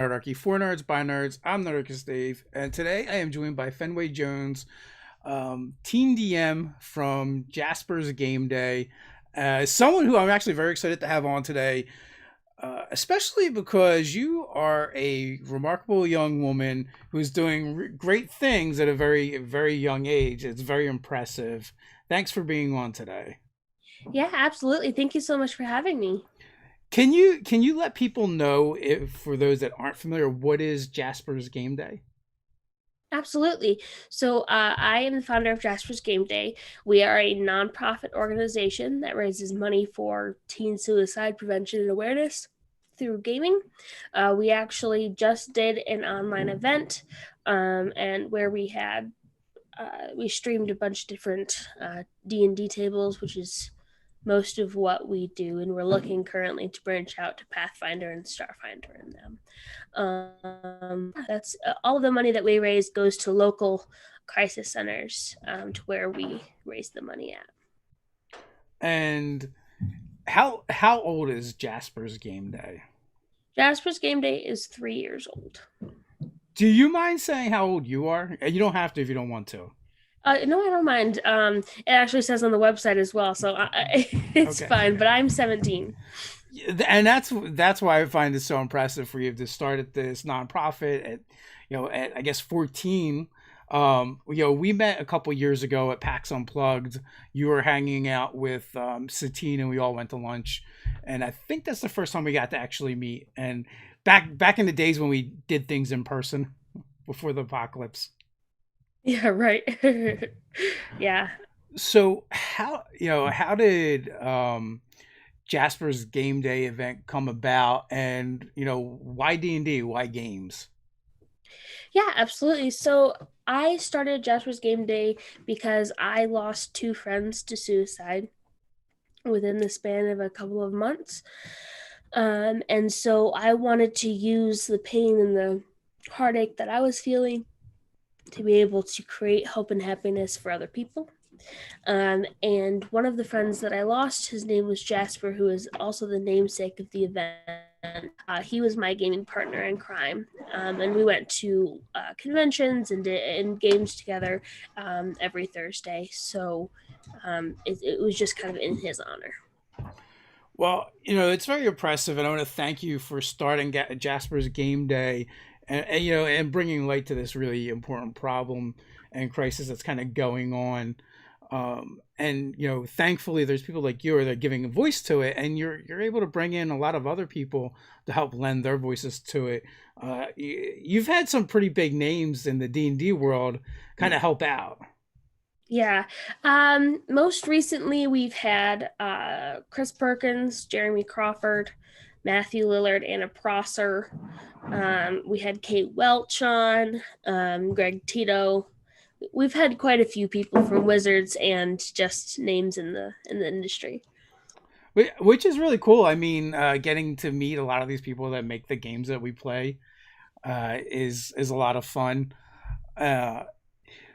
Nerdarchy for Nerds by Nerds. I'm Nerdarchy Dave, and today I am joined by Fenway Jones, Teen DM from Jasper's Game Day. Someone who I'm actually very excited to have on today, especially because you are a remarkable young woman who's doing great things at a very, very young age. It's very impressive. Thanks for being on today. Yeah, absolutely. Thank you so much for having me. Can you let people know, if for those that aren't familiar, what is Jasper's Game Day? Absolutely. I am the founder of Jasper's Game Day. We are a nonprofit organization that raises money for teen suicide prevention and awareness through gaming. We actually just did an online event, and where we streamed a bunch of different D&D tables, which is most of what we do, and we're looking currently to branch out to Pathfinder and Starfinder in them. That's all of the money that we raise goes to local crisis centers, to where we raise the money at. And how old is Jasper's Game Day? Jasper's Game Day is 3 years old. Do you mind saying how old you are? You don't have to if you don't want to. No, I don't mind. It actually says on the website as well, so it's Okay. fine. But I'm 17. And that's why I find it so impressive for you to start at this nonprofit at, at I guess 14. We met a couple years ago at PAX Unplugged. You were hanging out with Satine, and we all went to lunch. And I think that's the first time we got to actually meet. And back in the days when we did things in person before the apocalypse. Yeah, right. Yeah. So how did Jasper's Game Day event come about, and why D&D, why games? Yeah, absolutely. So I started Jasper's Game Day because I lost two friends to suicide within the span of a couple of months. And so I wanted to use the pain and the heartache that I was feeling to be able to create hope and happiness for other people. And one of the friends that I lost, his name was Jasper, who is also the namesake of the event. He was my gaming partner in crime, and we went to conventions and games together every Thursday. So it was just kind of in his honor. Well, it's very impressive, and I want to thank you for starting Jasper's Game Day, and bringing light to this really important problem and crisis that's kind of going on. And thankfully, there's people like you that are giving a voice to it, and you're able to bring in a lot of other people to help lend their voices to it. You've had some pretty big names in the D&D world kind of help out. Yeah. Most recently, we've had Chris Perkins, Jeremy Crawford, Matthew Lillard, Anna Prosser. We had Kate Welch on, Greg Tito. We've had quite a few people from Wizards and just names in the industry. Which is really cool. I mean, getting to meet a lot of these people that make the games that we play is a lot of fun. Uh,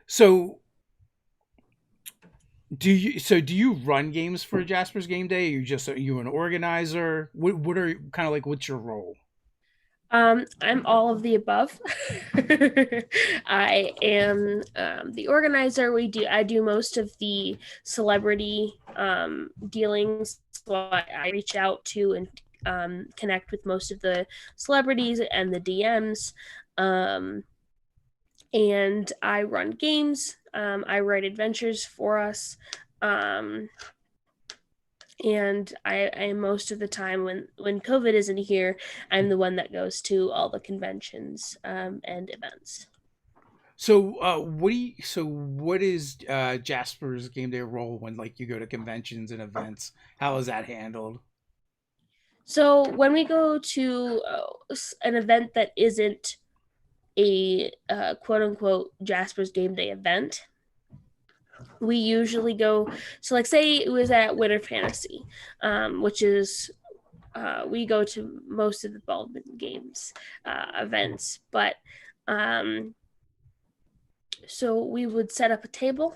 so do you run games for Jasper's Game Day? Are you an organizer? What are kind of like what's your role? I'm all of the above. I am the organizer. I do most of the celebrity dealings. So I reach out to and connect with most of the celebrities and the DMs. Um, and I run games. I write adventures for us. Um, and I most of the time when COVID isn't here, I'm the one that goes to all the conventions and events. What is Jasper's Game Day role when like you go to conventions and events? How is that handled? So when we go to an event that isn't a quote unquote Jasper's Game Day event, we usually go. So like say it was at Winter Fantasy, which is we go to most of the Baldwin Games events, but um, so we would set up a table,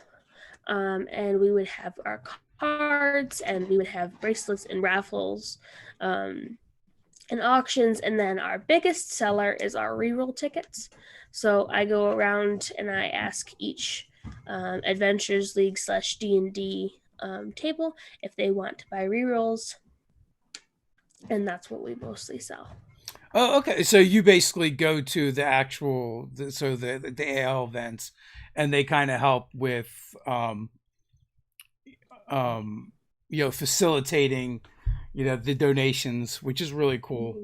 and we would have our cards and we would have bracelets and raffles, um, and auctions. And then our biggest seller is our reroll tickets. So I go around and I ask each Adventures League slash D&D table if they want to buy rerolls, and that's what we mostly sell. Oh, okay. So you basically go to the actual, the AL events, and they kind of help with, um, facilitating, the donations, which is really cool. Mm-hmm.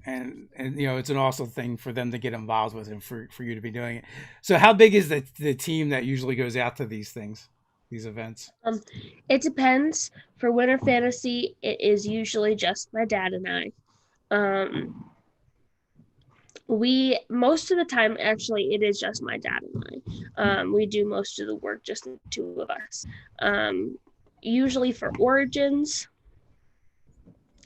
And it's an awesome thing for them to get involved with, and for you to be doing it. So how big is the team that usually goes out to these things, these events? Um, it depends. For Winter Fantasy, it is usually just my dad and I. Um, we most of the time, actually, it is just my dad and I. We do most of the work, just the two of us. Um, Usually for Origins,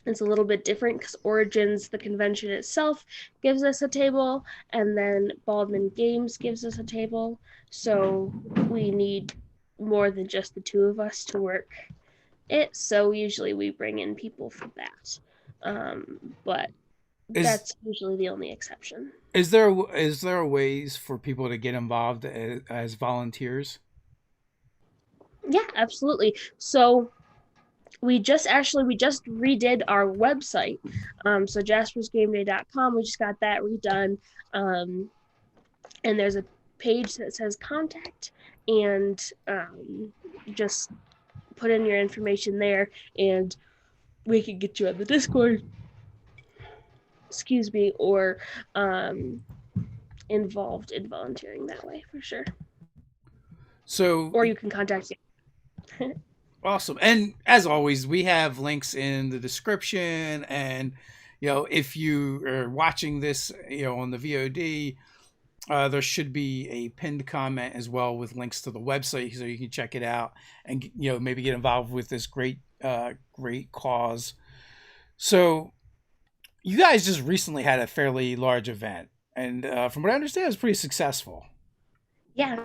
it's a little bit different because Origins, the convention itself, gives us a table, and then Baldwin Games gives us a table. So we need more than just the two of us to work it. So usually we bring in people for that. But Is that's usually the only exception. is there ways for people to get involved as volunteers? Yeah, absolutely. So we just redid our website. So jaspersgameday.com, we just got that redone. And there's a page that says contact, and just put in your information there, and we can get you on the Discord, excuse me, or um, involved in volunteering that way for sure. So Or you can contact me. awesome. And as always, we have links in the description. And, if you are watching this, on the VOD, there should be a pinned comment as well with links to the website so you can check it out and, maybe get involved with this great cause. So you guys just recently had a fairly large event. And from what I understand, it was pretty successful. Yeah.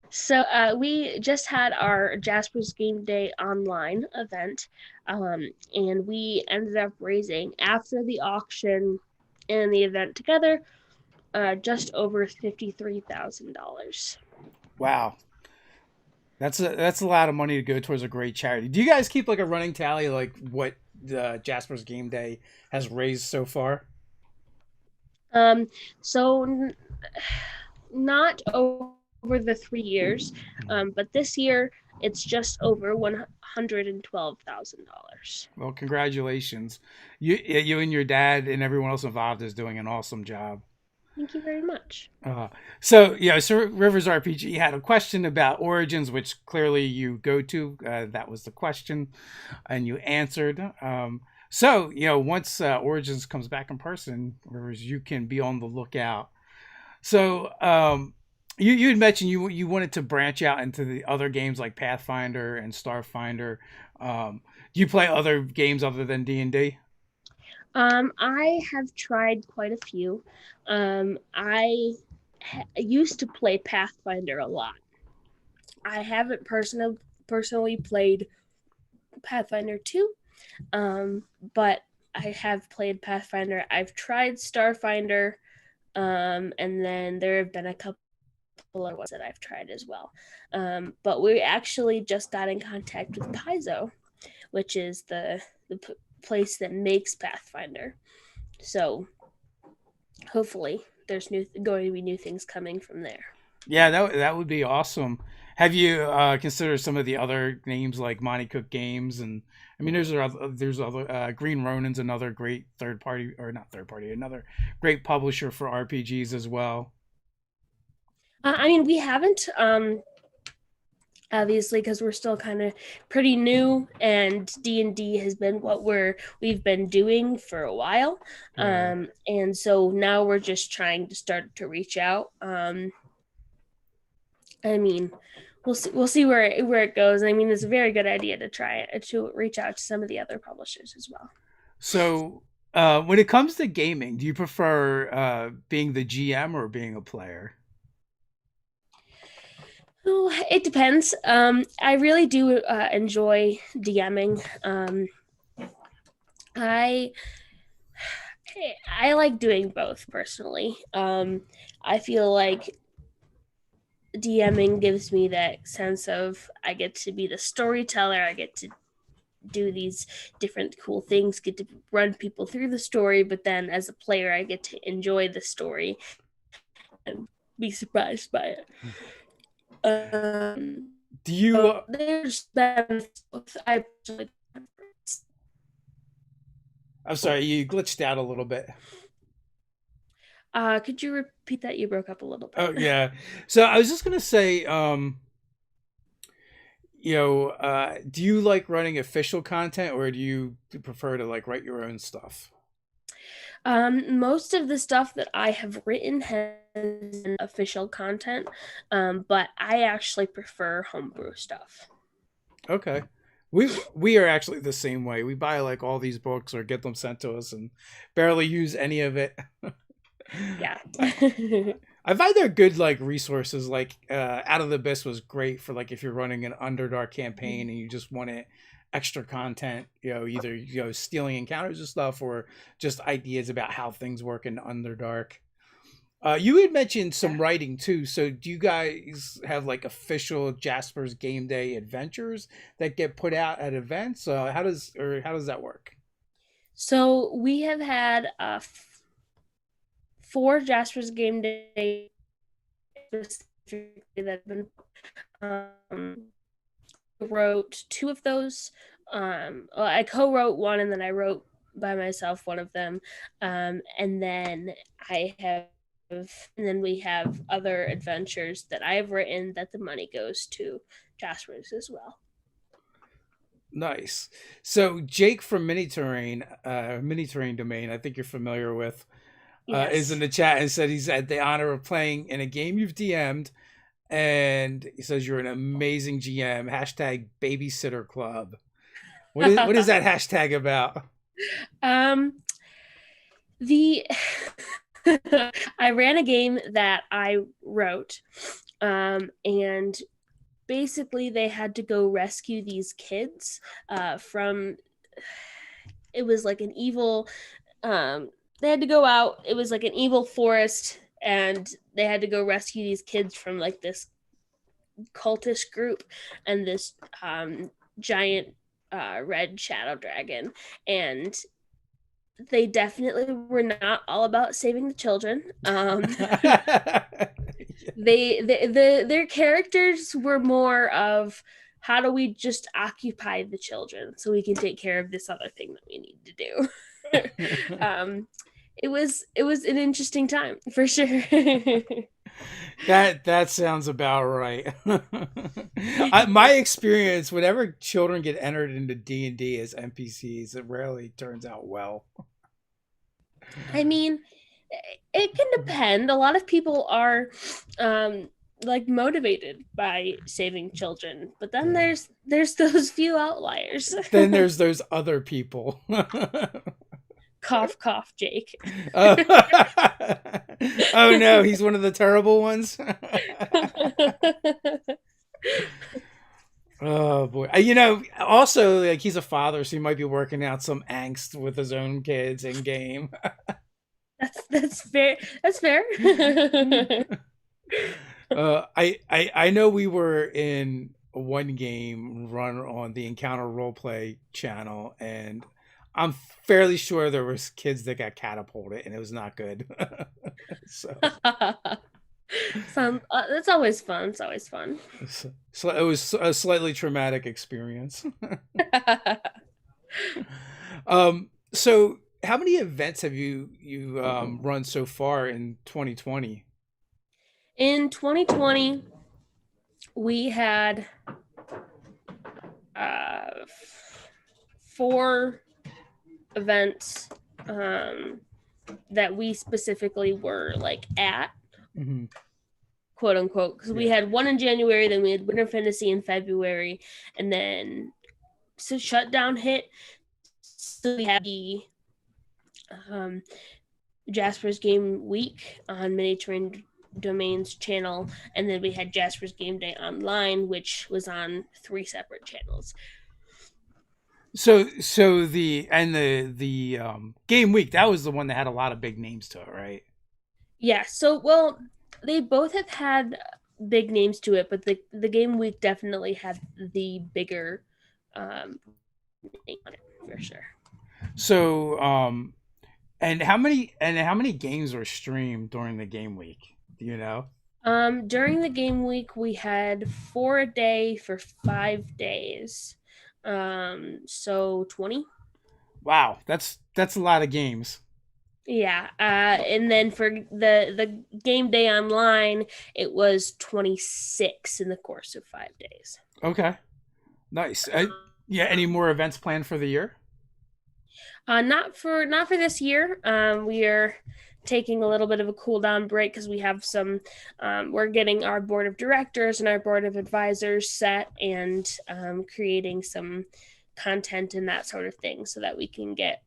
So we just had our Jasper's Game Day online event, and we ended up raising, after the auction and the event together, just over $53,000. Wow. That's a lot of money to go towards a great charity. Do you guys keep like a running tally, like what the Jasper's Game Day has raised so far? Um, so not over the 3 years, but this year it's just over $112,000. Well, congratulations. You and your dad and everyone else involved is doing an awesome job. Thank you very much. Uh, so Rivers RPG had a question about Origins, which clearly you go to. That was the question, and you answered. Once Origins comes back in person, Rivers, you can be on the lookout. So, you had mentioned you wanted to branch out into the other games like Pathfinder and Starfinder. Do you play other games other than D&D? I have tried quite a few. I used to play Pathfinder a lot. I haven't personally played Pathfinder 2, um, but I have played Pathfinder. I've tried Starfinder, and then there have been a couple other ones that I've tried as well. But we actually just got in contact with Paizo, which is the place that makes Pathfinder. So hopefully there's going to be new things coming from there. Yeah, that would be awesome. Have you considered some of the other names like Monty Cook Games? And I mean, there's other Green Ronin's another great third party, or not third party, another great publisher for RPGs as well. I mean, we haven't, obviously, because we're still kind of pretty new, and D&D has been what we've been doing for a while. Right. And so now we're just trying to start to reach out. I mean, we'll see where it goes. I mean, it's a very good idea to try it, to reach out to some of the other publishers as well. So, when it comes to gaming, do you prefer being the GM or being a player? Oh, it depends. I really do enjoy DMing. I I like doing both personally. I feel like DMing gives me that sense of I get to be the storyteller. I get to do these different cool things, get to run people through the story, but then as a player, I get to enjoy the story and be surprised by it. Do you? So there's benefits. I I'm sorry, you glitched out a little bit. could you repeat that? You broke up a little Oh bit. yeah. So I was just gonna say, do you like running official content, or do you prefer to like write your own stuff? Most of the stuff that I have written has been official content, but I actually prefer homebrew stuff. Okay. We are actually the same way. We buy like all these books or get them sent to us and barely use any of it. Yeah. I find they're good like resources. Like Out of the Abyss was great for like if you're running an Underdark campaign and you just wanted extra content, either stealing encounters and stuff or just ideas about how things work in Underdark. You had mentioned some Yeah. writing too. So do you guys have like official Jasper's Game Day adventures that get put out at events? How does that work? So we have had four Jasper's Game Day specifically that have been wrote two of those. Well, I co-wrote one, and then I wrote by myself one of them, and then I have. And then we have other adventures that I've written that the money goes to Jasper's as well. Nice. So Jake from Mini Terrain Domain, I think you're familiar with, is in Yes. the chat and said he's had the honor of playing in a game you've DM'd, and he says you're an amazing GM. Hashtag Babysitter Club. What is that hashtag about? um, the I ran a game that I wrote, and basically they had to go rescue these kids from. It was like an evil. They had to go out. It was like an evil forest, and they had to go rescue these kids from like this cultist group and this giant red shadow dragon, and they definitely were not all about saving the children. Their characters were more of how do we just occupy the children so we can take care of this other thing that we need to do. It was an interesting time for sure. That sounds about right. My experience, whenever children get entered into D&D as NPCs, it rarely turns out well. I mean, it can depend. A lot of people are like motivated by saving children, but then there's those few outliers. Then there's those other people. Cough, cough, Jake. Oh. Oh no, he's one of the terrible ones. Oh boy. Also like he's a father, so he might be working out some angst with his own kids in game. That's fair. That's fair. I know we were in one game run on the Encounter Roleplay channel, and I'm fairly sure there was kids that got catapulted, and it was not good. So, That's always fun. It's always fun. so it was a slightly traumatic experience. So how many events have you run so far in 2020? In 2020, we had uh, four events that we specifically were like at, Mm-hmm. quote unquote, because we had one in January, then we had Winter Fantasy in February, and then so shutdown hit. So we had the um, Jasper's Game Week on Mini Terrain Domain's channel, and then we had Jasper's Game Day Online, which was on three separate channels. So the game week, that was the one that had a lot of big names to it, right? Yeah, so well, they both have had big names to it, but the game week definitely had the bigger um name on it for sure. So and how many games were streamed during the game week? Do you know? During the game week, we had four a day for 5 days. So 20. Wow, that's a lot of games. Yeah. And then for the game day online, it was 26 in the course of 5 days. Okay, nice. Yeah, any more events planned for the year? Not for this year. We are taking a little bit of a cool down break because we have some. We're getting our board of directors and our board of advisors set and creating some content and that sort of thing so that we can get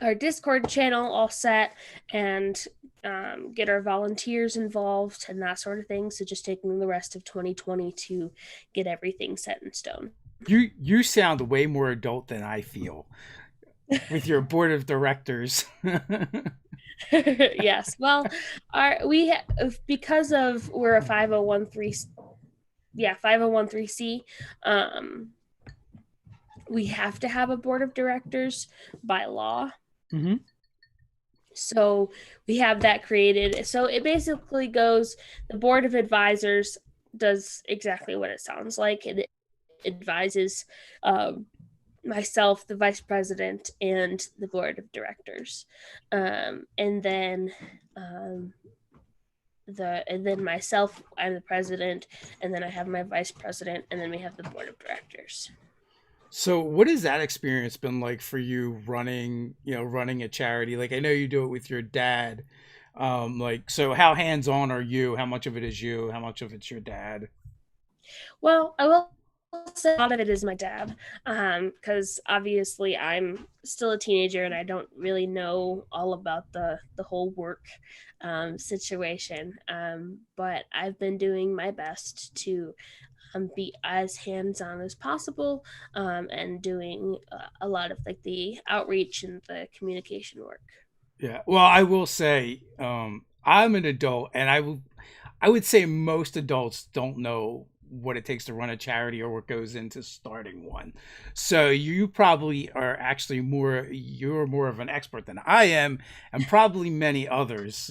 our Discord channel all set and get our volunteers involved and that sort of thing. So just taking the rest of 2020 to get everything set in stone. You sound way more adult than I feel with your board of directors. Yes. Well, our we because of we're a 501c. Um we have to have a board of directors by law. Hmm. So we have that created. So it basically goes the board of advisors does exactly what it sounds like. It advises um, myself, the vice president, and the board of directors. And then myself, I'm the president, and then I have my vice president, and then we have the board of directors. So, what has that experience been like for you running, running a charity? Like, I know you do it with your dad. Like, so how hands on are you? How much of it is you? How much of it's your dad? Well, I will say a lot of it is my dad, because obviously I'm still a teenager and I don't really know all about the whole work situation. But I've been doing my best to be as hands on as possible, and doing a lot of like the outreach and the communication work. Yeah. Well, I will say, I'm an adult, and I would say most adults don't know what it takes to run a charity or what goes into starting one. So you probably are actually you're more of an expert than I am, and probably many others.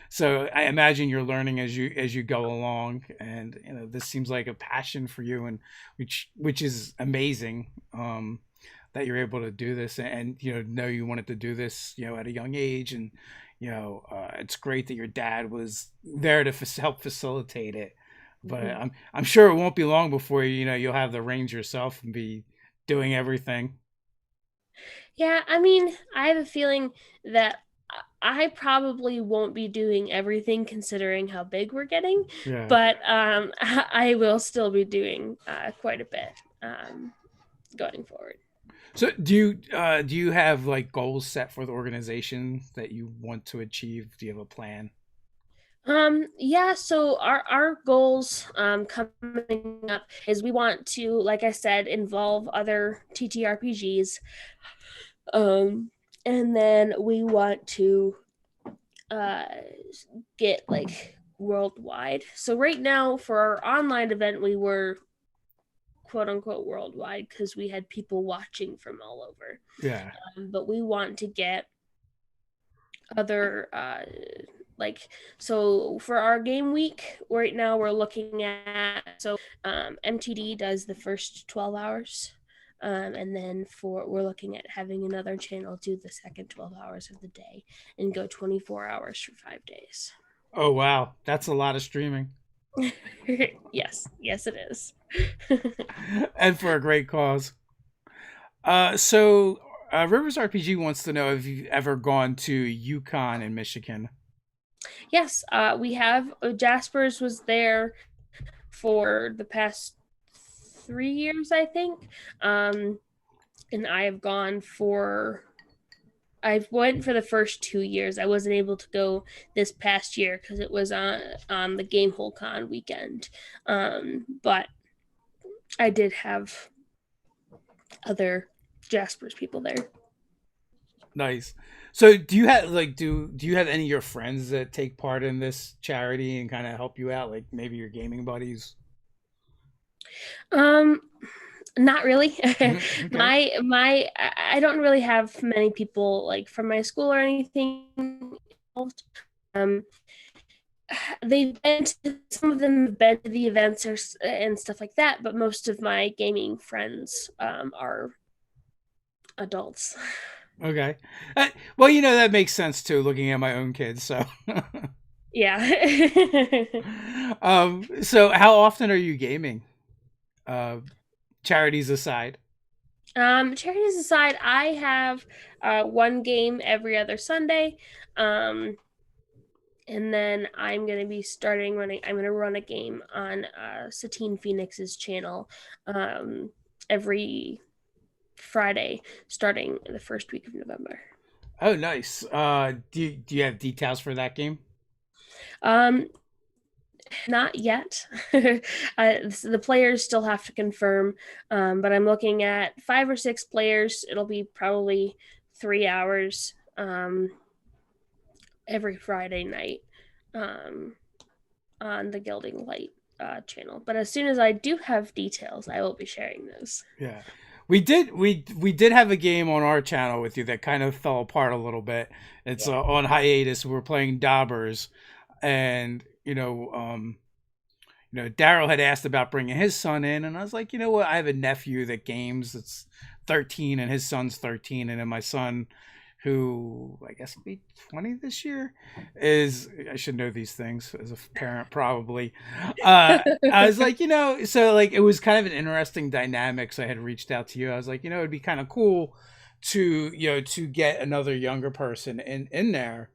So I imagine you're learning as you go along, and this seems like a passion for you, and which is amazing. That you're able to do this, and know you wanted to do this at a young age, and it's great that your dad was there to help facilitate it. But Mhm. I'm sure it won't be long before you'll have the reins yourself and be doing everything. Yeah, I mean, I have a feeling that I probably won't be doing everything considering how big we're getting, Yeah. but I will still be doing quite a bit going forward. So do you have like goals set for the organization that you want to achieve? Do you have a plan? Yeah, so our goals coming up is we want to, like I said, involve other TTRPGs. And then we want to uh get like worldwide. So right now for our online event we were quote unquote worldwide because we had people watching from all over. Yeah. But we want to get other like so for our game week right now we're looking at MTD does the first 12 hours, and then for we're looking at having another channel do the second 12 hours of the day and go 24 hours for 5 days. Oh wow, that's a lot of streaming, Yes, it is. and for a great cause. So Rivers RPG wants to know if you've ever gone to Yukon in Michigan. Yes, we have Jasper's was there for the past 3 years, I think. And I have gone for I went for the first 2 years. I wasn't able to go this past year because it was on the Game Hole Con weekend. But I did have other Jasper's people there. Nice. So do you have like do you have any of your friends that take part in this charity and kind of help you out, like maybe your gaming buddies? Um, Not really. Okay. I don't really have many people like from my school or anything involved. Um, some of them have been to the events and stuff like that, but most of my gaming friends are adults. Okay. Well, you know that makes sense too, looking at my own kids. So, Yeah. so how often are you gaming? Uh, Charities aside. Charities aside, I have one game every other Sunday. Um, and then I'm going to run a game on Satine Phoenix's channel every Friday, starting the first week of November. Oh, nice. Do you have details for that game? Um, Not yet. The players still have to confirm, but I'm looking at 5 or 6 players. It'll be probably 3 hours every Friday night um, on the Gilding Light channel. But as soon as I do have details, I will be sharing those. Yeah. We did have a game on our channel with you that kind of fell apart a little bit. It's on hiatus. We were playing Daubers, and Daryl had asked about bringing his son in, and I was like, you know what? I have a nephew that games. It's 13, and his son's 13, and then my son, who I guess will be 20 this year, is I should know these things as a parent probably. I was like, so like it was kind of an interesting dynamic. So I had reached out to you. I was like, it'd be kind of cool to get another younger person in there.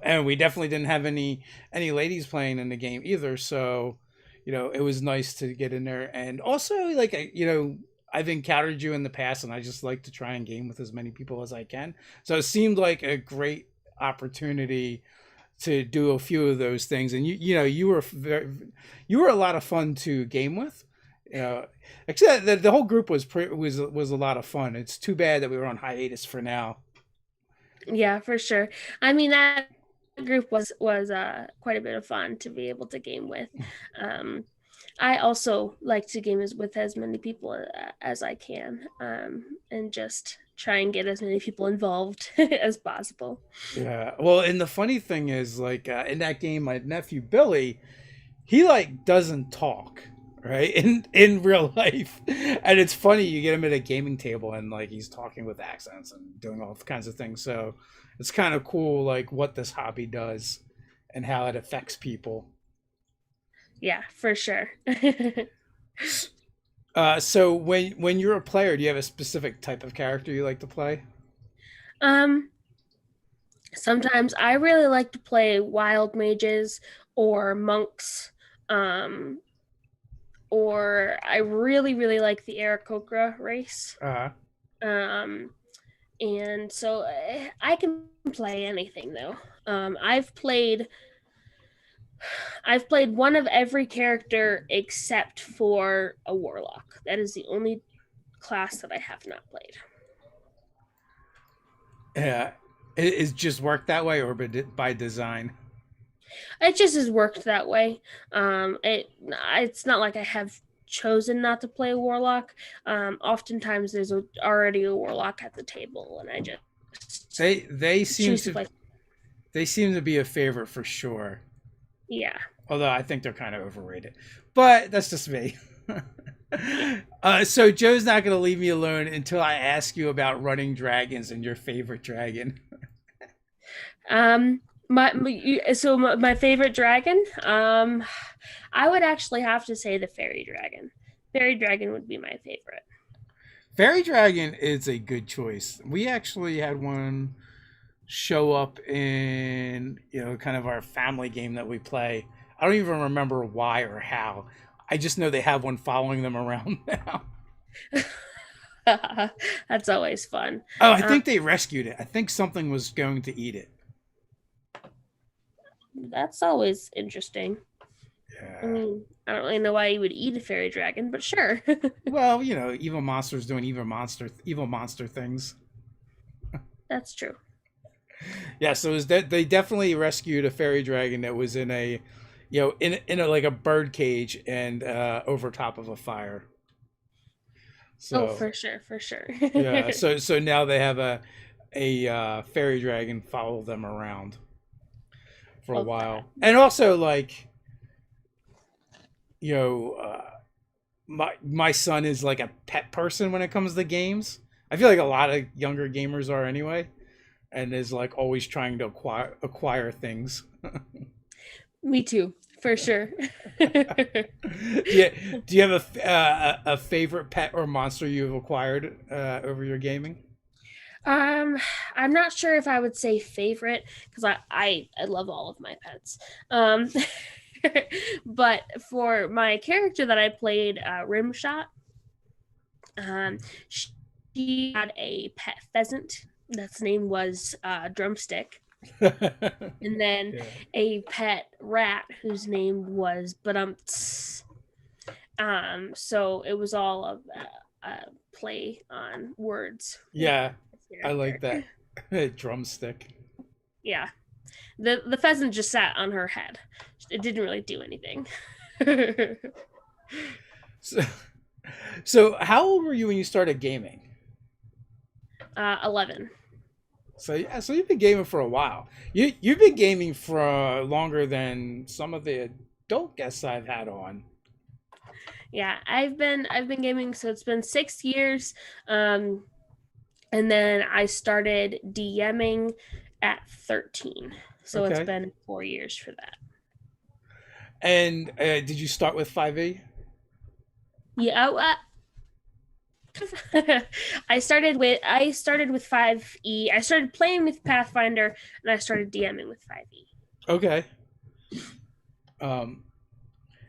And we definitely didn't have any ladies playing in the game either. So it was nice to get in there. And also, like, I've encountered you in the past, and I just like to try and game with as many people as I can. So it seemed like a great opportunity to do a few of those things. And you were a lot of fun to game with. Except that the whole group was a lot of fun. It's too bad that we were on hiatus for now. Yeah, for sure. I mean that group was quite a bit of fun to be able to game with. Um, I also like to game with as many people as I can, and just try and get as many people involved as possible. Yeah. Well, and the funny thing is, like, in that game, my nephew Billy, he like doesn't talk, right? In real life, and it's funny you get him at a gaming table and like he's talking with accents and doing all kinds of things. So it's kind of cool, like what this hobby does and how it affects people. Yeah, for sure. So when you're a player, do you have a specific type of character you like to play? um, Sometimes I really like to play wild mages or monks. Um, or I really, really like the Aarakocra race. Uh, Um, and so I can play anything though. I've played one of every character except for a warlock. That is the only class that I have not played. yeah, it is just worked that way or by design. It just has worked that way. It's not like I have chosen not to play a warlock. Oftentimes there's already a warlock at the table, and I just They seem choose to to play. they seem to be a favorite for sure. Yeah, Although I think they're kind of overrated, but that's just me. yeah. So Joe's not going to leave me alone until I ask you about running dragons and your favorite dragon. My favorite dragon. I would actually have to say the fairy dragon. Fairy dragon would be my favorite. Fairy dragon is a good choice. We actually had one show up in kind of our family game that we play. I don't even remember why or how. I just know they have one following them around now. That's always fun. Oh, I Um, think they rescued it. I think something was going to eat it. that's always interesting. I Yeah. mean, I don't really know why you would eat a fairy dragon, but sure. Well, evil monsters doing evil monster things. That's true. Yeah, so it was that they definitely rescued a fairy dragon that was in a, in a like a bird cage and over top of a fire. Oh, So for sure, for sure. yeah, so now they have a fairy dragon follow them around for a Love that. while, and also like you know, my son is like a pet person when it comes to games. I feel like a lot of younger gamers are anyway, and is like always trying to acquire things. Me too, for sure. Do you have a favorite pet or monster you've acquired over your gaming? Um, I'm not sure if I would say favorite because I love all of my pets. Um, but for my character that I played, Rimshot, um, she had a pet pheasant that's name was Drumstick, and then Yeah. a pet rat whose name was Badumts. So it was all of play on words with Yeah, this I like character. that. Drumstick. Yeah, the pheasant just sat on her head. It didn't really do anything. So, so how old were you when you started gaming? 11. So yeah, so you've been gaming for a while. You've been gaming for longer than some of the adult guests I've had on. Yeah, I've been gaming, so it's been 6 years. Um, and then I started DMing at 13, so it's Okay. been 4 years for that. And did you start with 5e? Yeah, I started with 5e. I started playing with Pathfinder, and I started DMing with 5e. Okay. Um,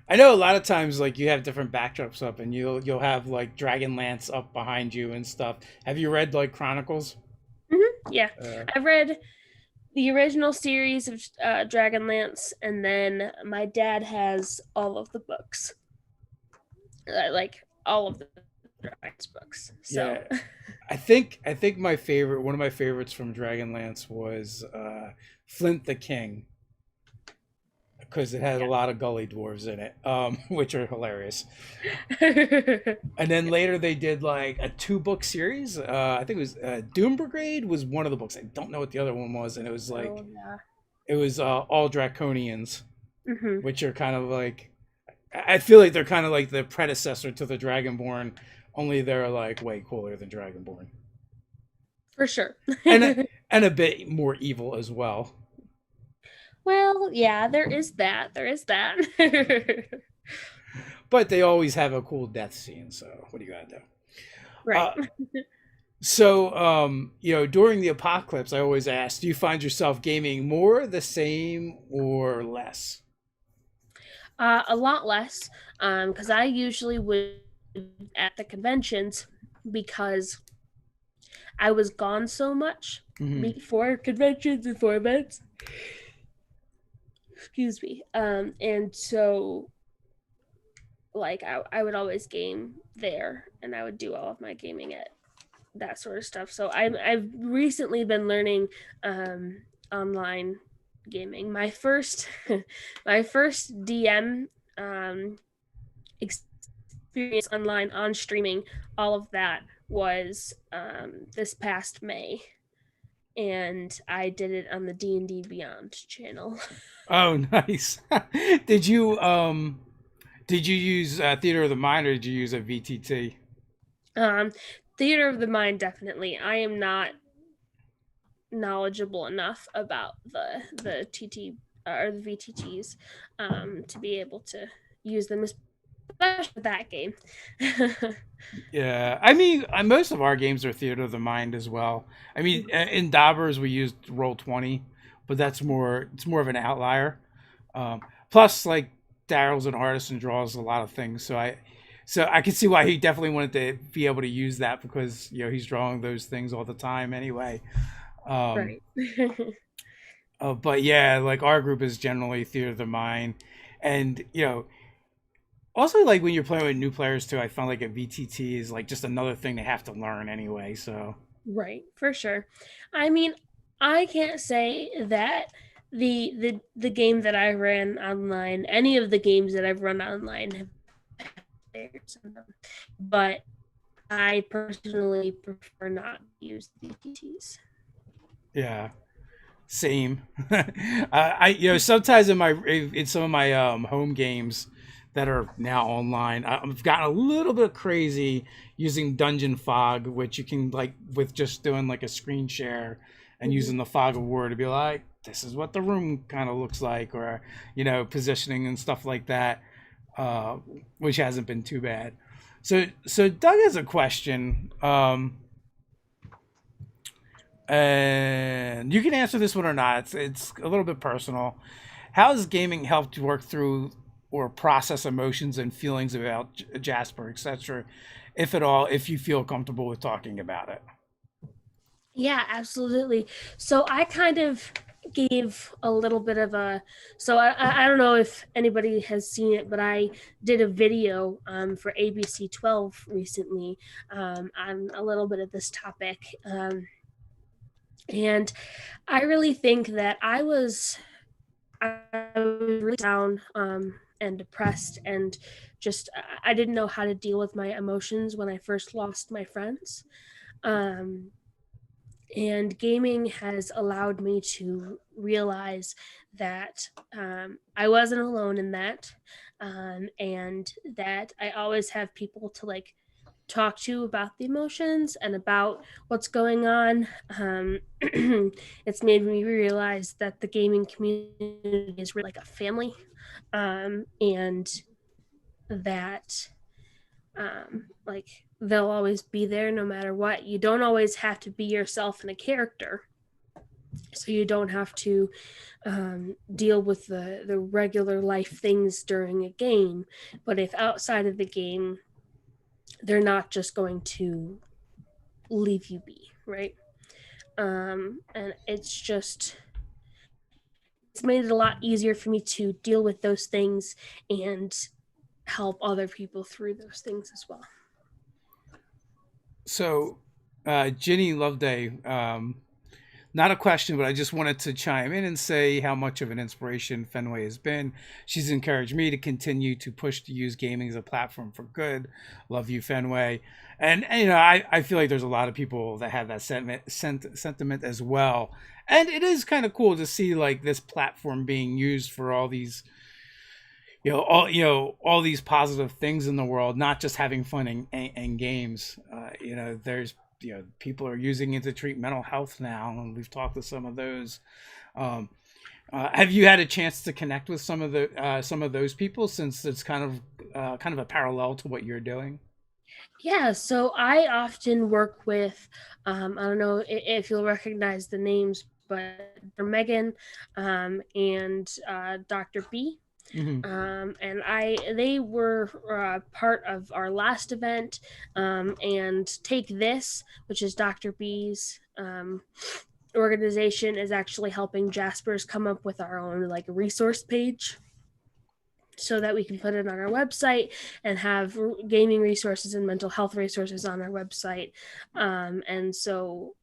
I know a lot of times like you have different backdrops up, and you'll have like Dragonlance up behind you and stuff. Have you read like Chronicles? Yeah, Uh, I've read the original series of Dragonlance, and then my dad has all of the books, like all of the Dragonlance books. So, yeah, I think one of my favorites from Dragonlance was Flint the King because it had a lot of gully dwarves in it, which are hilarious. yeah. And then later they did like a two-book series. I think it was Doom Brigade was one of the books. I don't know what the other one was, and it was Oh like yeah. it was all Draconians, Hmm. which are kind of like I feel like they're kind of like the predecessor to the Dragonborn, only they're like way cooler than Dragonborn, For sure. and and a bit more evil as well. Well, yeah, there is that. There is that. But they always have a cool death scene. So what do you gotta do? Right. Uh, so during the apocalypse, I always ask, do you find yourself gaming more, the same, or less? A lot less, because I usually would at the conventions because I was gone so much Hmm. before conventions and for events. Excuse me. And so like I would always game there, and I would do all of my gaming at that sort of stuff. So I've recently been learning online gaming. My first my first DM experience online on streaming, all of that was this past May, and I did it on the D&D Beyond channel. Oh, nice. did you um did you use Theater of the Mind or did you use a VTT? um, Theater of the Mind, definitely. I am not knowledgeable enough about the TT or the VTTs to be able to use them, especially that game. Yeah, I mean, most of our games are theater of the mind as well. I mean, in Daubers we used Roll 20, but it's more of an outlier. Plus, like Daryl's an artist and draws a lot of things, so I can see why he definitely wanted to be able to use that because he's drawing those things all the time anyway. Um, Right. but yeah, like our group is generally theater of the mind, And also like when you're playing with new players too, I found like a VTT is like just another thing they have to learn anyway. So Right, for sure. I mean, I can't say that the game that I ran online, any of the games that I've run online have players in them, but I personally prefer not to use VTTs. yeah, same. I sometimes in some of my home games that are now online, I've gotten a little bit crazy using Dungeon Fog, which you can like with just doing like a screen share and Mhm. using the fog of war to be like, this is what the room kind of looks like, or positioning and stuff like that, uh, which hasn't been too bad. So Doug has a question. And you can answer this one or not. It's a little bit personal. How has gaming helped you work through or process emotions and feelings about Jasper, etc., if at all, if you feel comfortable with talking about it? Yeah, absolutely. So I kind of gave a little bit of a I don't know if anybody has seen it, but I did a video for ABC 12 recently on a little bit of this topic. And I really think that I was really down and depressed, and just I didn't know how to deal with my emotions when I first lost my friends. Um, and gaming has allowed me to realize that I wasn't alone in that, and that I always have people to like talk to about the emotions and about what's going on. It's made me realize that the gaming community is really like a family, and that like they'll always be there no matter what. You don't always have to be yourself in a character, so you don't have to deal with the regular life things during a game. But if outside of the game, they're not just going to leave you be, right? And it's made it a lot easier for me to deal with those things and help other people through those things as well. So, Ginny Loveday, not a question, but I just wanted to chime in and say how much of an inspiration Fenway has been. She's encouraged me to continue to push to use gaming as a platform for good. Love you, Fenway. And I feel like there's a lot of people that have that sentiment as well. And it is kind of cool to see like this platform being used for all these all these positive things in the world, not just having fun and games. There's people are using it to treat mental health now, and we've talked to some of those. Um, have you had a chance to connect with some of those people, since it's kind of a parallel to what you're doing? Yeah, so I often work with, I don't know if you'll recognize the names, but Megan and Dr. B. Mm-hmm. And they were part of our last event. And Take This, which is Dr. B's organization, is actually helping Jaspers come up with our own like resource page so that we can put it on our website and have gaming resources and mental health resources on our website. And so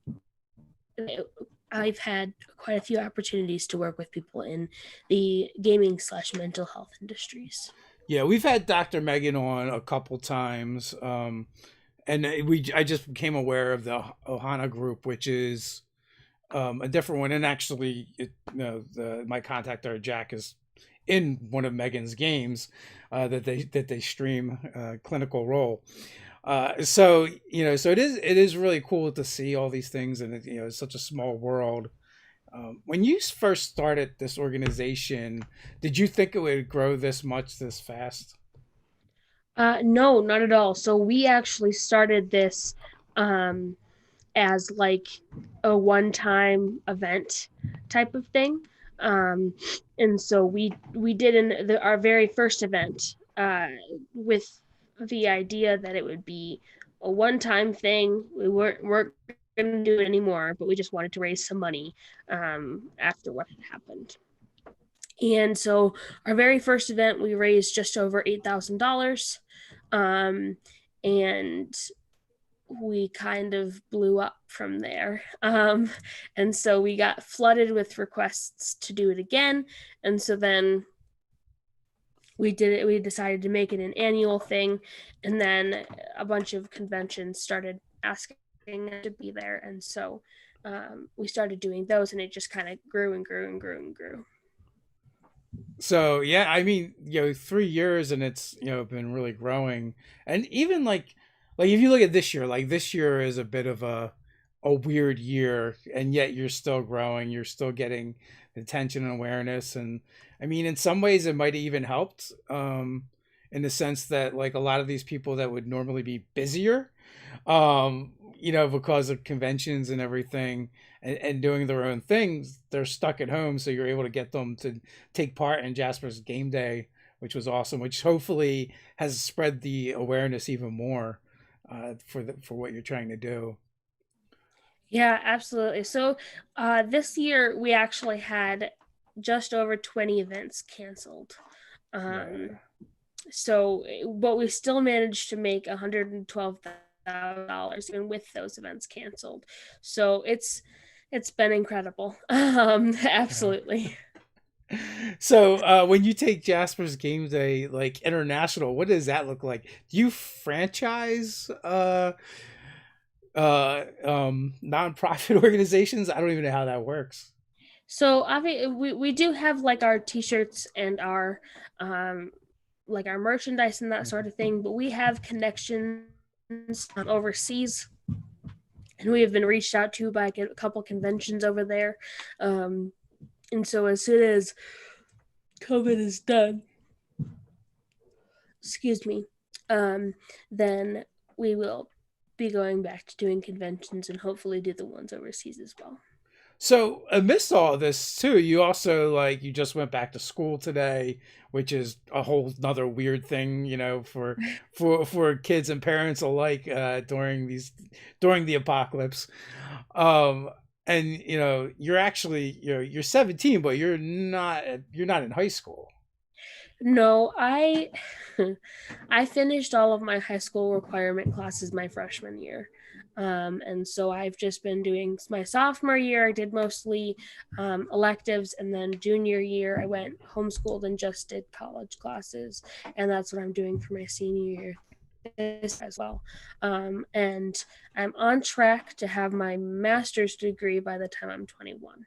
I've had quite a few opportunities to work with people in the gaming/mental health industries. Yeah, we've had Dr. Megan on a couple times, and I just became aware of the Ohana group, which is a different one. And actually, my contact there, Jack, is in one of Megan's games that they stream Clinical Role. So it is really cool to see all these things, and it's such a small world. When you first started this organization, did you think it would grow this much this fast? No, not at all. So we actually started this um, as like a one-time event type of thing. Um, and so we did our very first event with the idea that it would be a one-time thing. We weren't going to do it anymore, but we just wanted to raise some money after what had happened. And so our very first event, we raised just over $8,000. Um, and we kind of blew up from there. And so we got flooded with requests to do it again. And so then we did it. We decided to make it an annual thing. And then a bunch of conventions started asking to be there. And so we started doing those, and it just kind of grew and grew and grew and grew. So yeah, I mean, 3 years and it's been really growing, and even like if you look at this year, like this year is a bit of a weird year, and yet you're still growing, you're still getting attention and awareness, and I mean, in some ways, it might have even helped, in the sense that like a lot of these people that would normally be busier, because of conventions and everything, and doing their own things, they're stuck at home. So you're able to get them to take part in Jasper's game day, which was awesome, which hopefully has spread the awareness even more, for what you're trying to do. Yeah, absolutely. So this year we actually had just over 20 events canceled. Um, Yeah. so, but we still managed to make $112,000 even with those events canceled. So it's been incredible. Yeah. Absolutely. So when you take Jasper's Game Day like international, what does that look like? Do you franchise nonprofit organizations? I don't even know how that works. So we do have like our t-shirts and our um like our merchandise and that sort of thing, but we have connections overseas, and we have been reached out to by a couple conventions over there. Um, and so as soon as COVID is done, excuse me, um, then we will be going back to doing conventions and hopefully do the ones overseas as well. So amidst all of this too, you also like you just went back to school today, which is a whole another weird thing, for kids and parents alike, during the apocalypse. Um, and you're actually you're 17, but you're not in high school. No, I I finished all of my high school requirement classes my freshman year. And so I've just been doing my sophomore year. I did mostly electives, and then junior year I went homeschooled and just did college classes, and that's what I'm doing for my senior year this as well. And I'm on track to have my master's degree by the time I'm 21.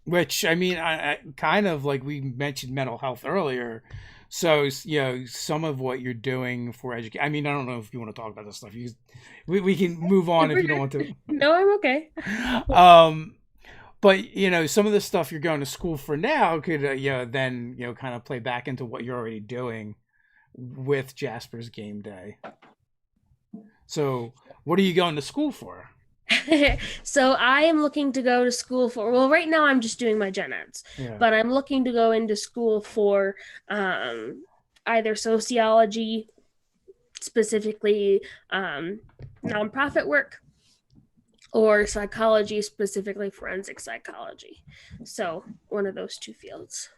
Which I mean, I kind of like we mentioned mental health earlier. So some of what you're doing for education. I mean, I don't know if you want to talk about this stuff. We can move on if you don't want to. No, I'm okay. um, but some of the stuff you're going to school for now could then kind of play back into what you're already doing with Jasper's Game Day. So what are you going to school for? So I am looking to go to school for, well, right now I'm just doing my gen eds, Yeah. but I'm looking to go into school for either sociology, specifically nonprofit work, or psychology, specifically forensic psychology. So one of those two fields.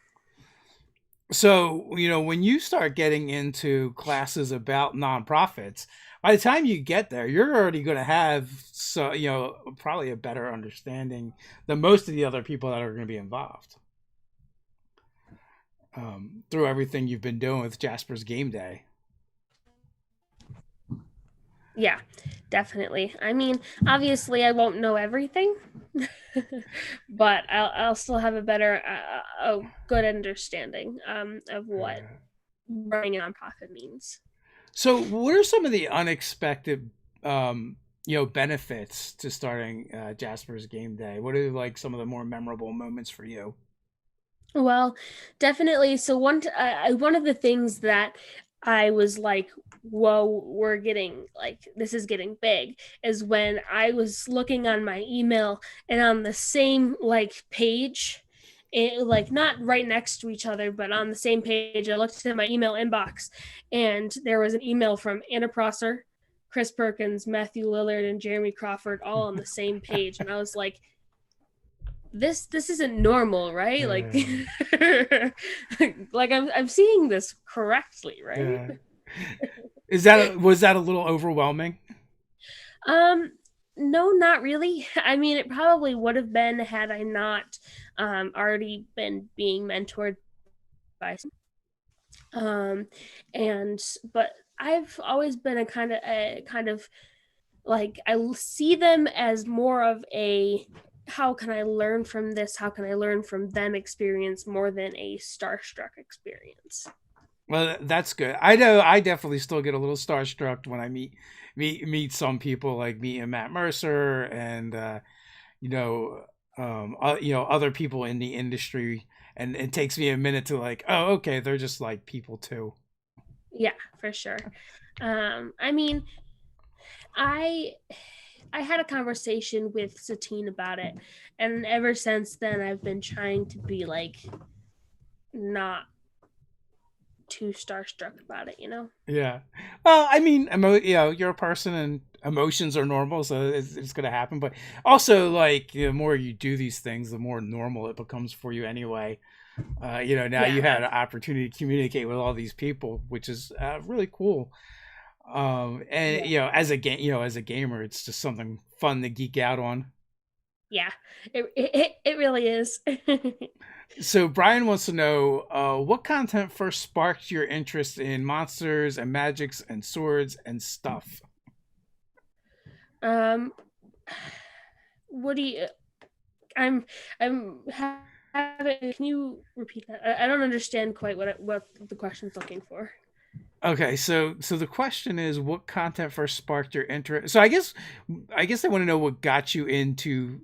So, when you start getting into classes about nonprofits, by the time you get there, you're already going to have, so, probably a better understanding than most of the other people that are going to be involved, through everything you've been doing with Jasper's Game Day. Yeah, definitely. I mean, obviously, I won't know everything, but I'll still have a better, a good understanding of what Yeah. running a nonprofit means. So, what are some of the unexpected, benefits to starting Jasper's Game Day? What are like some of the more memorable moments for you? Well, definitely. So one of the things that I was like, "Whoa, we're getting like this is getting big," is when I was looking on my email, and on the same like page, like not right next to each other, but on the same page, I looked at my email inbox, and there was an email from Anna Prosser, Chris Perkins, Matthew Lillard, and Jeremy Crawford all on the same page, and I was like, this isn't normal, right? Like Yeah. like I'm seeing this correctly, right? Yeah. Was that a little overwhelming? Um, no, not really. I mean, it probably would have been had I not already been being mentored by um and but I've always been a kind of like I see them as more of a how can I learn from this? How can I learn from them experience more than a starstruck experience? Well, that's good. I know I definitely still get a little starstruck when I meet some people, like meeting Matt Mercer and you know other people in the industry, and it takes me a minute to like, oh, okay, they're just like people too. Yeah, for sure. I mean, I I had a conversation with Satine about it, and ever since then I've been trying to be like not too starstruck about it, you know? Yeah. Well, I mean, you're a person and emotions are normal, so it's going to happen. But also, like, the more you do these things, the more normal it becomes for you anyway. Now you Yeah, had an opportunity to communicate with all these people, which is really cool. And yeah, as a gamer, it's just something fun to geek out on. yeah. It really is. So Brian wants to know what content first sparked your interest in monsters and magics and swords and stuff. um, what do you? I'm having. Can you repeat that? I don't understand quite what the question's looking for. Okay, so the question is, what content first sparked your interest? So I guess I want to know what got you into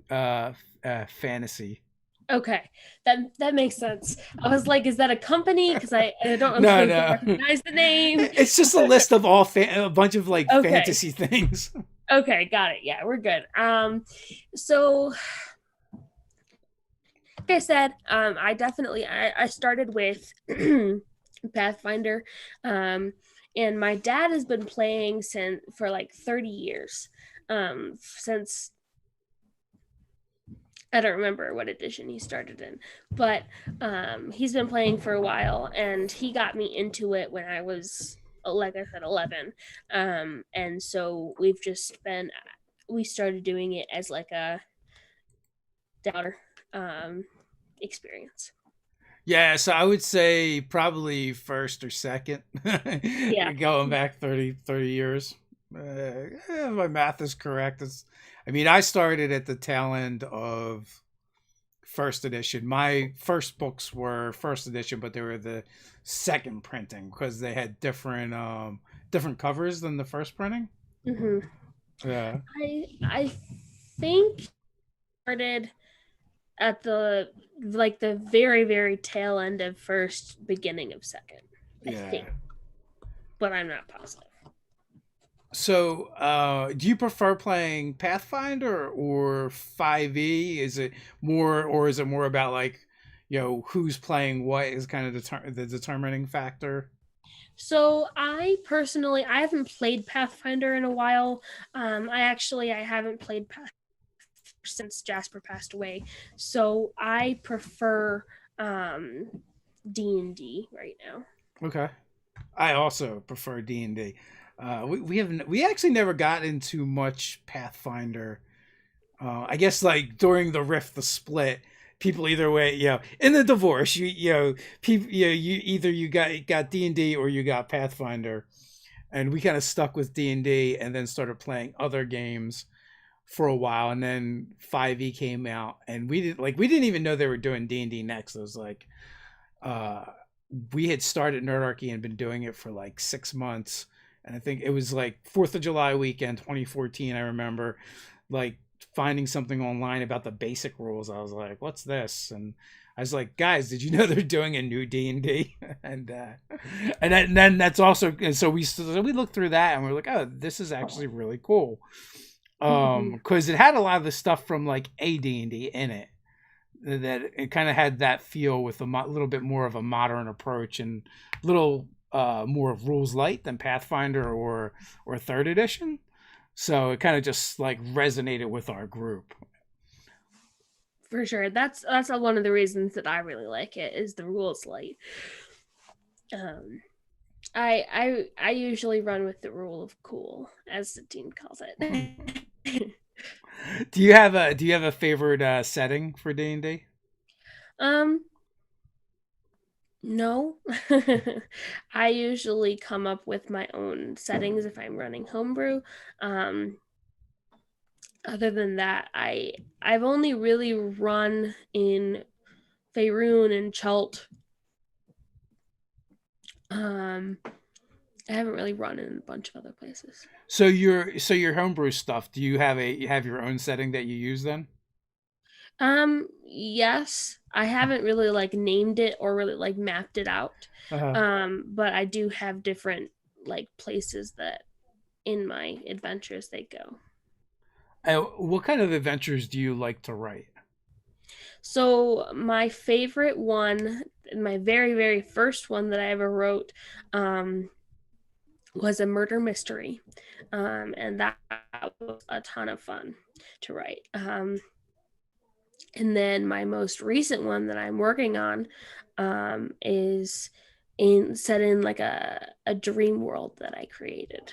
fantasy. Okay, that makes sense. I was like, is that a company? Because I don't No, think I no, recognize the name. it's just a list of a bunch of like Okay, fantasy things. okay, got it. Yeah, we're good. So like I said, I definitely I started with Pathfinder, um, and my dad has been playing since for like 30 years, since I don't remember what edition he started in, but he's been playing for a while, and he got me into it when I was, like I said, 11, and so we started doing it as like a daughter experience. Yeah, so I would say probably first or second, Yeah. going back 30 years. If my math is correct. I mean, I started at the tail end of first edition. My first books were first edition, but they were the second printing because they had different covers than the first printing. hmm Yeah, I think started at the very tail end of first, beginning of second. I yeah. think, but I'm not positive. So, do you prefer playing Pathfinder or 5e? Is it more about like, who's playing what is kind of the determining factor? So I haven't played Pathfinder in a while. I haven't played Pathfinder since Jasper passed away. So I prefer D&D right now. Okay. I also prefer D&D. We actually never got into much Pathfinder. I guess like during the Rift, the split, people either way, in the divorce, people, you either you got D&D or you got Pathfinder, and we kind of stuck with D&D and then started playing other games for a while, and then 5e came out, and we didn't even know they were doing D&D next. It was like uh we had started Nerdarchy and been doing it for like 6 months. And I think it was like 4th of July weekend 2014. I remember like finding something online about the basic rules. I was like, what's this? And I was like, guys, did you know they're doing a new D&D? And then that's also, and so we looked through that and we're like, oh, this is actually really cool. Mm-hmm. Because it had a lot of the stuff from like AD&D in it, that it kind of had that feel with a little bit more of a modern approach and little more of rules light than Pathfinder or third edition. So it kind of just like resonated with our group. For sure. That's one of the reasons that I really like it is the rules light. Um, I usually run with the rule of cool, as the team calls it. Do you have a favorite setting for D&D? um, no. I usually come up with my own settings if I'm running homebrew. Um, Other than that, I've only really run in Faerun and Chult. Um, I haven't really run in a bunch of other places. So your homebrew stuff. Do you have your own setting that you use then? Yes, I haven't really like named it or really like mapped it out. Uh-huh. But I do have different like places that in my adventures they go. What kind of adventures do you like to write? So my favorite one, my very very first one that I ever wrote, was a murder mystery, and that was a ton of fun to write. And then my most recent one that I'm working on, is in set in like a dream world that I created.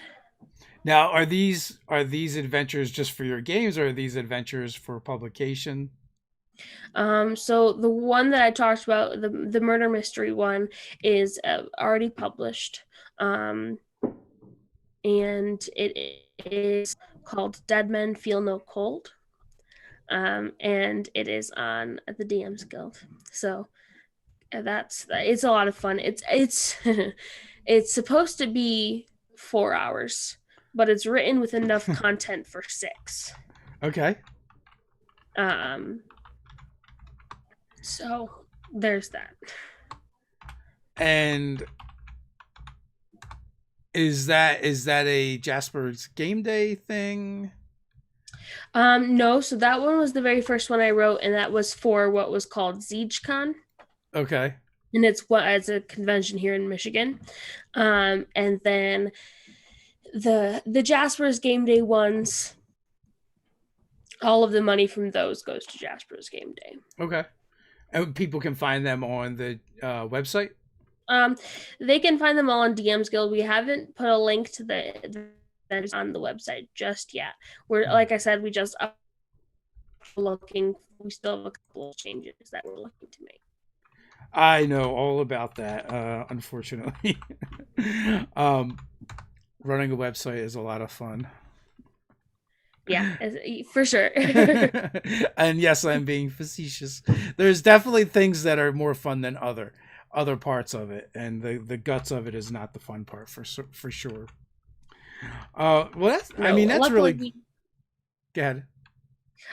Now, are these adventures just for your games, or are these adventures for publication? So the one that I talked about, the murder mystery one, is already published, um, and it is called Dead Men Feel No Cold, and it is on the DM's Guild. So that's it's a lot of fun. It's it's supposed to be 4 hours, but it's written with enough content for six. Okay. Um, so there's that. And is that a Jasper's Game Day thing? No, so that one was the very first one I wrote, and that was for what was called ZegeCon, Okay. and it's a convention here in Michigan. And then the Jasper's Game Day ones, all of the money from those goes to Jasper's Game Day. Okay. And people can find them on the website. Um, they can find them all on DM's Guild. We haven't put a link to the that is on the website just yet. We're like I said, we just up looking. We still have a couple of changes that we're looking to make. I know all about that. Unfortunately, um, running a website is a lot of fun. Yeah, for sure. And yes, I'm being facetious. There's definitely things that are more fun than other parts of it, and the guts of it is not the fun part for sure. Well, I No, mean, that's luckily really good.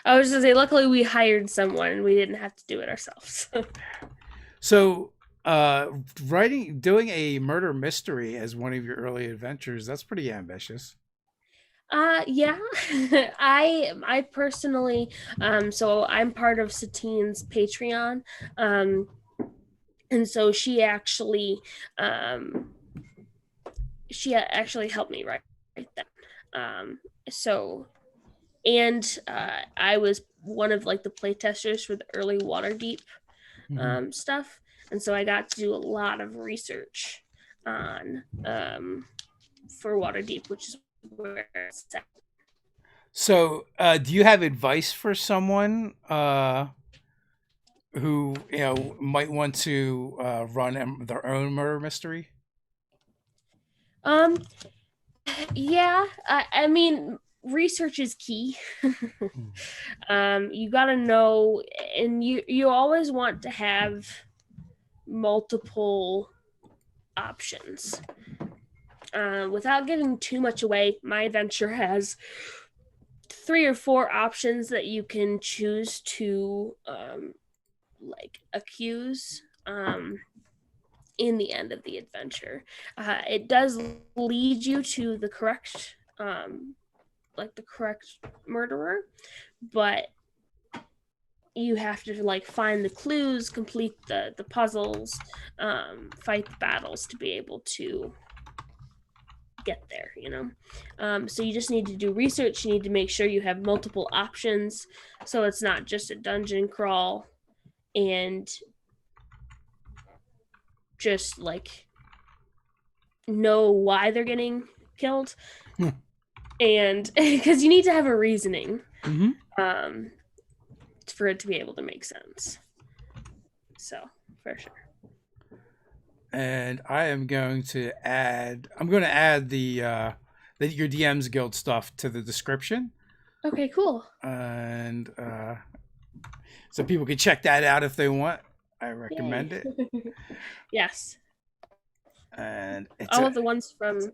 I was just say, luckily we hired someone and we didn't have to do it ourselves. So, doing a murder mystery as one of your early adventures, that's pretty ambitious. Yeah, I personally, so I'm part of Satine's Patreon, um, and so um, she actually helped me write that. So and I was one of like the playtesters for the early Waterdeep Hmm. stuff, and so I got to do a lot of research on for Waterdeep, which is where it's at. So, do you have advice for someone who might want to run their own murder mystery? Um, yeah, I mean, research is key. You got to know, and you always want to have multiple options. Without giving too much away, my adventure has 3 or 4 options that you can choose to like accuse in the end of the adventure. It does lead you to the correct like the correct murderer, but you have to like find the clues, complete the puzzles, fight the battles to be able to get there, so you just need to do research. You need to make sure you have multiple options, so it's not just a dungeon crawl and just like know why they're getting killed. And because you need to have a reasoning Mm-hmm. um, for it to be able to make sense. So, for sure. And I'm going to add the your DM's Guild stuff to the description, Okay, cool. and so people can check that out if they want. I Yay. recommend it, Yes. and it's All a of the ones from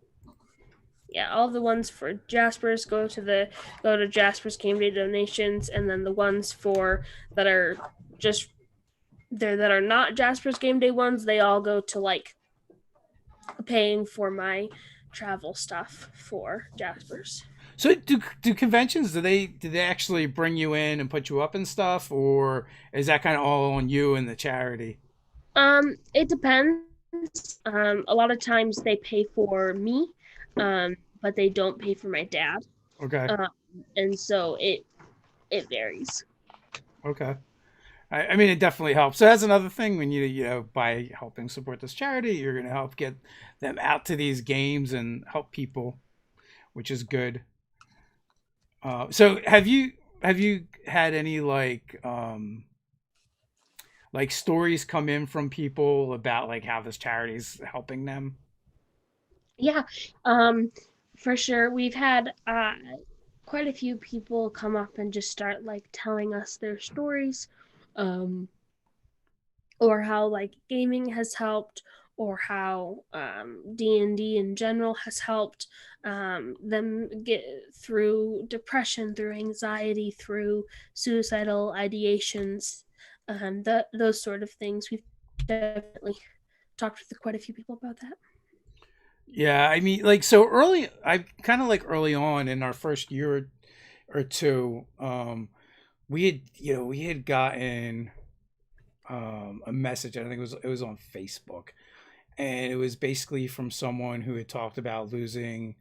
all of the ones for Jasper's go to Jasper's Game Day donations, and then the ones for that are just there that are not Jasper's Game Day ones, they all go to like paying for my travel stuff for Jasper's. so do conventions do they actually bring you in and put you up and stuff, or is that kind of all on you and the charity? It depends. A lot of times they pay for me, but they don't pay for my dad. Okay, Um, and so it varies. okay. I mean, it definitely helps. So that's another thing when by helping support this charity, you're going to help get them out to these games and help people, which is good. So have you had any like stories come in from people about like how this charity is helping them? Yeah, um, for sure. We've had quite a few people come up and just start like telling us their stories, um, or how like gaming has helped, or how D&D in general has helped them get through depression, through anxiety, through suicidal ideations, those sort of things. We've definitely talked with quite a few people about that. Yeah, I mean, like so early. I kind of like early on in our first year or two, we had gotten a message. I think it was on Facebook, and it was basically from someone who had talked about losing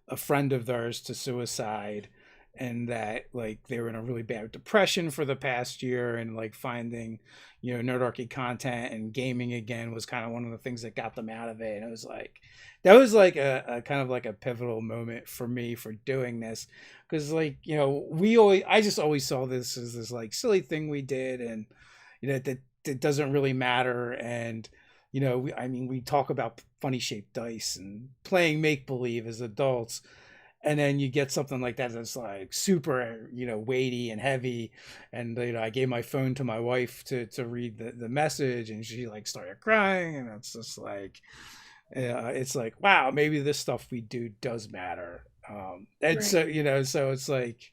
a friend of theirs to suicide, and that like they were in a really bad depression for the past year, and like finding nerdarchy content and gaming again was kind of one of the things that got them out of it. And it was like that was like a kind of like a pivotal moment for me for doing this, because like we always I just always saw this as this like silly thing we did, and that doesn't really matter. And I mean, we talk about funny shaped dice and playing make believe as adults, and then you get something like that that's like super weighty and heavy. And I gave my phone to my wife to read the message, and she like started crying, and it's just like it's like, wow, maybe this stuff we do does matter. And Right. so so it's like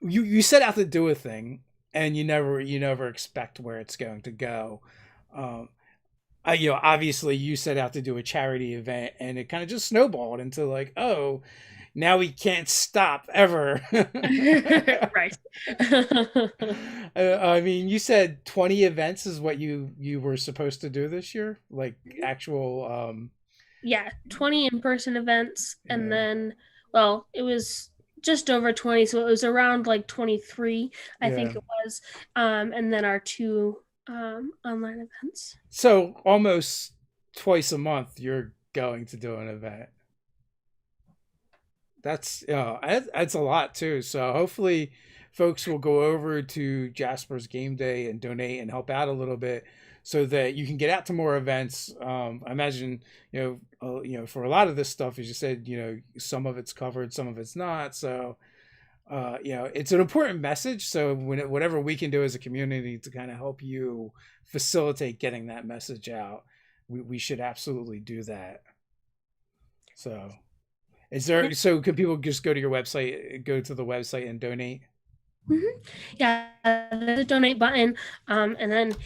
you set out to do a thing, and you never expect where it's going to go. um, Obviously you set out to do a charity event, and it kind of just snowballed into like, oh, now we can't stop ever. Right. I mean, you said 20 events is what you were supposed to do this year, like actual. Yeah, 20 in-person events, and Yeah, then well, it was just over 20, so it was around like 23, I yeah. think it was. And then our two online events. So almost twice a month you're going to do an event. That's that's a lot too. So hopefully folks will go over to Jasper's Game Day and donate and help out a little bit, so that you can get out to more events. I imagine for a lot of this stuff, as you said, some of it's covered, some of it's not. So it's an important message. So whatever we can do as a community to kind of help you facilitate getting that message out, we should absolutely do that. So is Yeah. there? So can people just go to your website, go to the website and donate? Mm-hmm. Yeah, there's a donate button, and then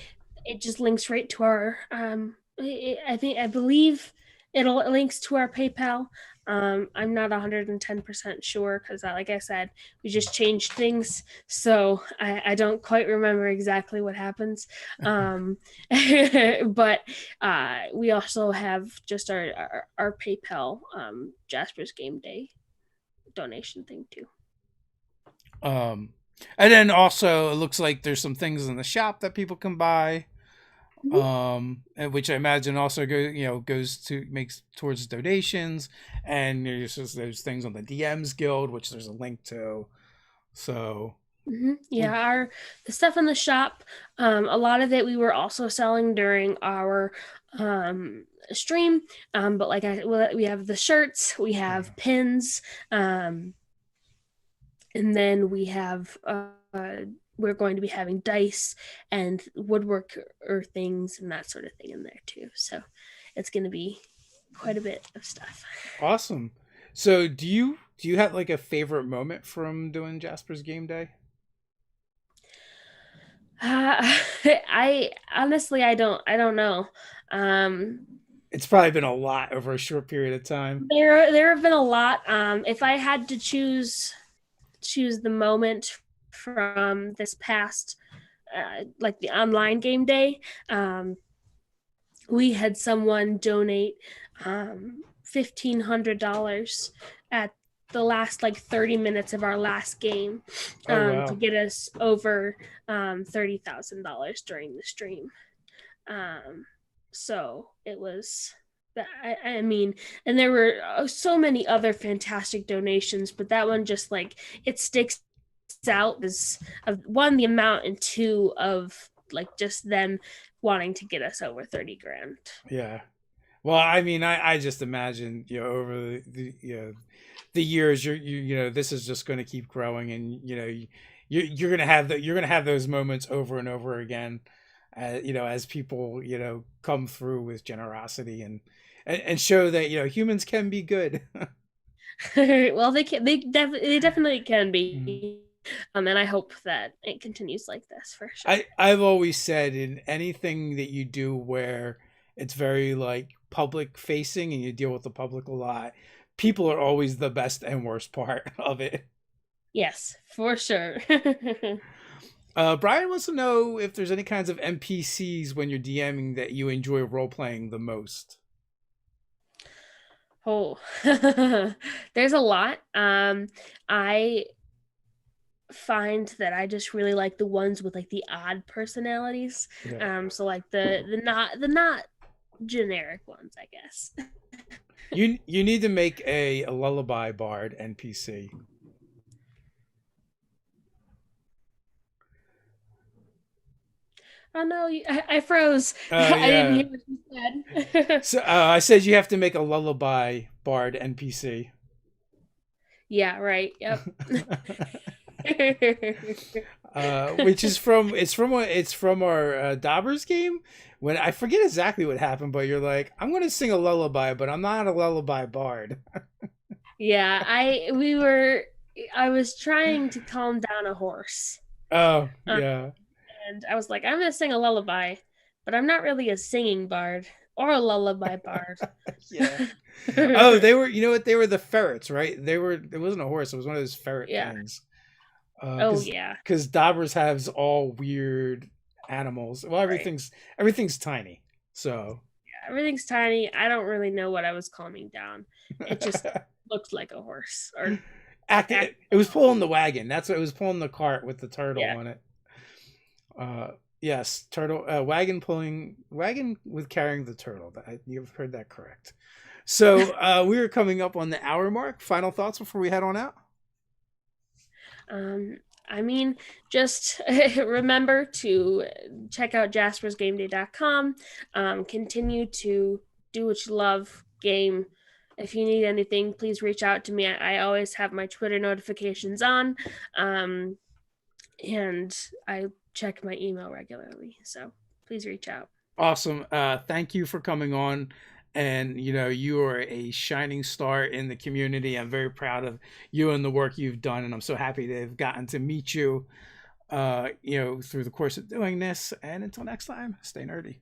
it just links right to our. I believe it links to our PayPal, I'm not 110% sure because, like I said, we just changed things. So I don't quite remember exactly what happens. But we also have just our PayPal Jasper's Game Day donation thing too. Um, and then also it looks like there's some things in the shop that people can buy. Mm-hmm. And which I imagine also goes to makes towards donations, and there's things on the DMs Guild, which there's a link to. So, Mm-hmm. Yeah, our the stuff in the shop, a lot of it we were also selling during our stream. But we have the shirts, we have pins, and then we have we're going to be having dice and woodwork or things and that sort of thing in there too. So it's going to be quite a bit of stuff. awesome. So, do you have like a favorite moment from doing Jasper's Game Day? I honestly I don't know. Um, It's probably been a lot over a short period of time. there have been a lot. If I had to choose the moment from this past like the online game day, we had someone donate $1,500 at the last like 30 minutes of our last game Oh to wow. get us over $30,000 during the stream. Um, so it was I mean, and there were so many other fantastic donations, but that one just like it sticks out as of one the amount and two of like just them wanting to get us over 30 grand. Yeah. Well, I mean, I just imagine over the years this is just going to keep growing, and you're going to have you're going to have those moments over and over again, as people come through with generosity and show that humans can be good. Well, they definitely can be. And I hope that it continues like this for sure. I've always said in anything that you do where it's very like public facing and you deal with the public a lot, people are always the best and worst part of it. Yes, for sure. Brian wants to know if there's any kinds of NPCs when you're DMing that you enjoy role playing the most. Oh, there's a lot. I find that I just really like the ones with like the odd personalities. Yeah. So like the not generic ones, I guess. You need to make a lullaby bard NPC. Oh no, I froze. Oh I didn't yeah. hear what you said. So I said you have to make a lullaby bard NPC. Yeah, right. Yep. Which is from it's from our Daubers game. When I forget exactly what happened, but you're like, I'm gonna sing a lullaby, but I'm not a lullaby bard. Yeah, I was trying to calm down a horse. Oh Um, yeah, and I was like, I'm gonna sing a lullaby, but I'm not really a singing bard or a lullaby bard. yeah. Oh, they were. You know what? They were the ferrets, right? They were. It wasn't a horse. It was one of those ferret Yeah. things. Oh Because yeah. Daubers has all weird animals. Well, Right. everything's tiny. So Yeah, everything's tiny. I don't really know what I was calming down. It just looked like a horse or act. it was pulling the wagon. That's what it was, pulling the cart with the turtle Yeah. on it. Uh, yes, turtle wagon with carrying the turtle. You've heard that correct. So we are coming up on the hour mark. Final thoughts before we head on out. Um, I mean, just remember to check out jaspersgameday.com. Continue to do what you love, game. If you need anything, please reach out to me. I always have my Twitter notifications on, and I check my email regularly. So please reach out. Awesome. Thank you for coming on. And you are a shining star in the community. I'm very proud of you and the work you've done, and I'm so happy to have gotten to meet you, through the course of doing this. And until next time, stay nerdy.